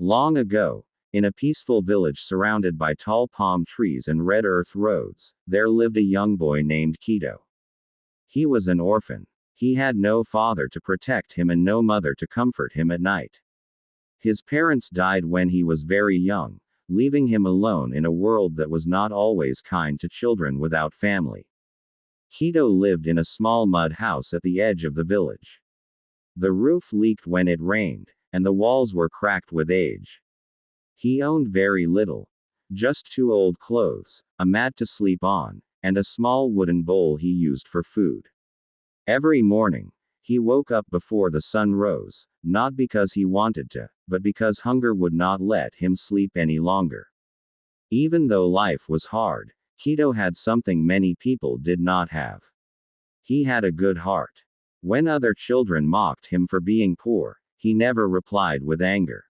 Long ago, in a peaceful village surrounded by tall palm trees and red earth roads, there lived a young boy named Keto. He was an orphan. He had no father to protect him and no mother to comfort him at night. His parents died when he was very young, leaving him alone in a world that was not always kind to children without family. Keto lived in a small mud house at the edge of the village. The roof leaked when it rained, and the walls were cracked with age. He owned very little. Just two old clothes, a mat to sleep on, and a small wooden bowl he used for food. Every morning, he woke up before the sun rose, not because he wanted to, but because hunger would not let him sleep any longer. Even though life was hard, Keto had something many people did not have. He had a good heart. When other children mocked him for being poor, he never replied with anger.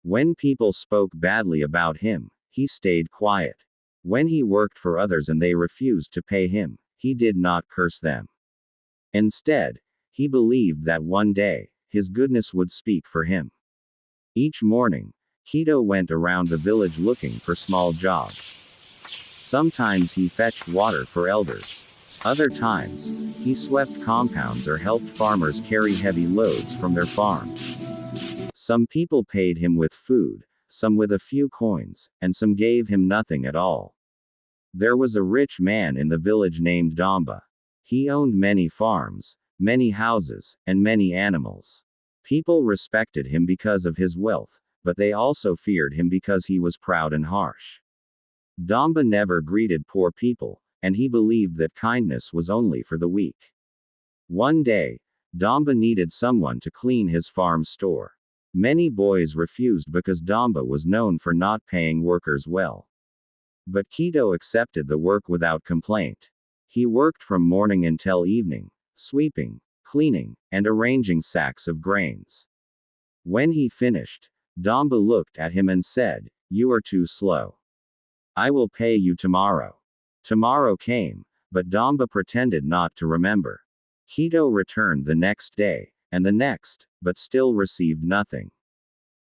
When people spoke badly about him, he stayed quiet. When he worked for others and they refused to pay him, he did not curse them. Instead, he believed that one day, his goodness would speak for him. Each morning, Keto went around the village looking for small jobs. Sometimes he fetched water for elders. Other times, he swept compounds or helped farmers carry heavy loads from their farms. Some people paid him with food, some with a few coins, and some gave him nothing at all. There was a rich man in the village named Damba. He owned many farms, many houses, and many animals. People respected him because of his wealth, but they also feared him because he was proud and harsh. Damba never greeted poor people, and he believed that kindness was only for the weak. One day, Damba needed someone to clean his farm store. Many boys refused because Damba was known for not paying workers well. But Keto accepted the work without complaint. He worked from morning until evening, sweeping, cleaning, and arranging sacks of grains. When he finished, Damba looked at him and said, "You are too slow. I will pay you tomorrow." Tomorrow came, but Damba pretended not to remember. Keto returned the next day, and the next, but still received nothing.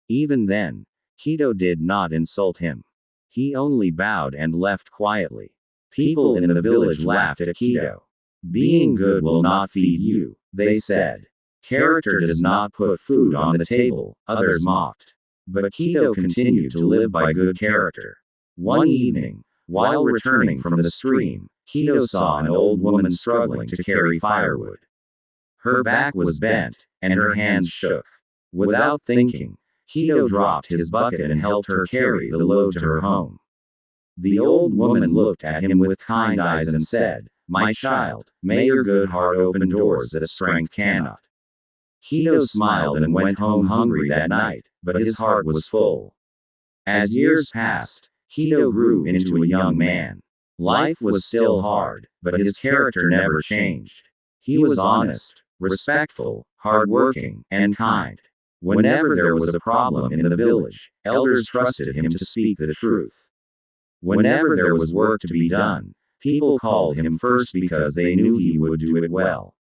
Even then, Keto did not insult him. He only bowed and left quietly. People in the village laughed at Keto. "Being good will not feed you," they said. "Character does not put food on the table," others mocked. But Keto continued to live by good character. One evening, while returning from the stream, Keto saw an old woman struggling to carry firewood. Her back was bent, and her hands shook. Without thinking, Keto dropped his bucket and helped her carry the load to her home. The old woman looked at him with kind eyes and said, "My child, may your good heart open doors that strength cannot." Keto smiled and went home hungry that night, but his heart was full. As years passed, Keto grew into a young man. Life was still hard, but his character never changed. He was honest, respectful, hardworking, and kind. Whenever there was a problem in the village, elders trusted him to speak the truth. Whenever there was work to be done, people called him first because they knew he would do it well.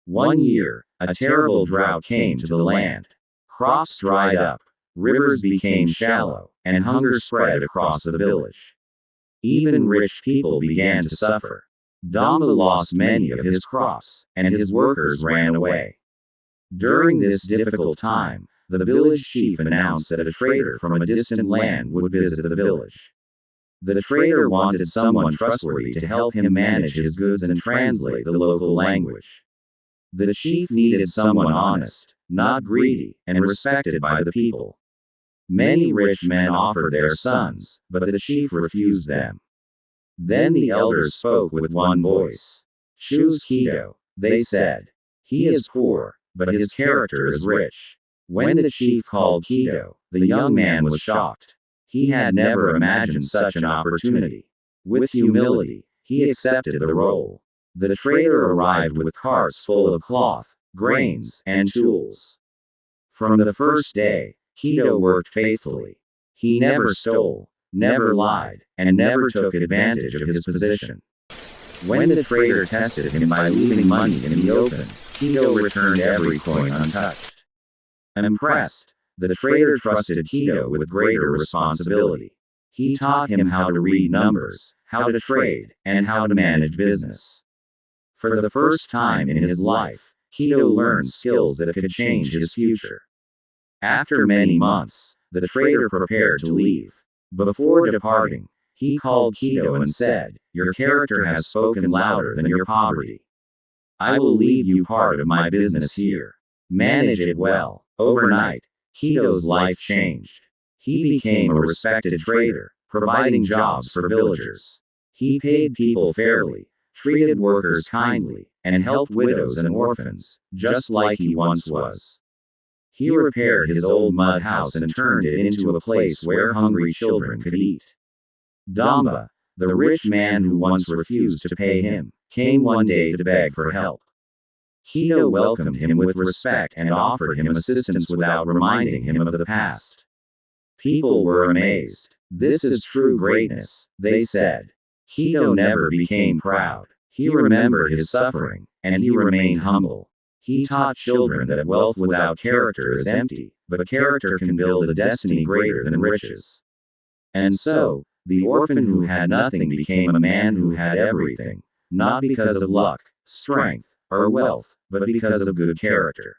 One year, a terrible drought came to the land. Crops dried up, rivers became shallow, and hunger spread across the village. Even rich people began to suffer. Damba lost many of his crops, and his workers ran away. During this difficult time, the village chief announced that a trader from a distant land would visit the village. The trader wanted someone trustworthy to help him manage his goods and translate the local language. The chief needed someone honest, not greedy, and respected by the people. Many rich men offered their sons, but the chief refused them. Then the elders spoke with one voice. "Choose Keto," they said. "He is poor, but his character is rich." When the chief called Keto, the young man was shocked. He had never imagined such an opportunity. With humility, he accepted the role. The trader arrived with carts full of cloth, grains, and tools. From the first day, Keto worked faithfully. He never stole, never lied, and never took advantage of his position. When the trader tested him by leaving money in the open, Keto returned every coin untouched. Impressed, the trader trusted Keto with greater responsibility. He taught him how to read numbers, how to trade, and how to manage business. For the first time in his life, Keto learned skills that could change his future. After many months, the trader prepared to leave. Before departing, he called Keto and said, "Your character has spoken louder than your poverty. I will leave you part of my business here. Manage it well." Overnight, Keto's life changed. He became a respected trader, providing jobs for villagers. He paid people fairly, treated workers kindly, and helped widows and orphans, just like he once was. He repaired his old mud house and turned it into a place where hungry children could eat. Damba, the rich man who once refused to pay him, came one day to beg for help. Keto welcomed him with respect and offered him assistance without reminding him of the past. People were amazed. "This is true greatness," they said. Keto never became proud. He remembered his suffering, and he remained humble. He taught children that wealth without character is empty, but character can build a destiny greater than riches. And so, the orphan who had nothing became a man who had everything, not because of luck, strength, or wealth, but because of good character.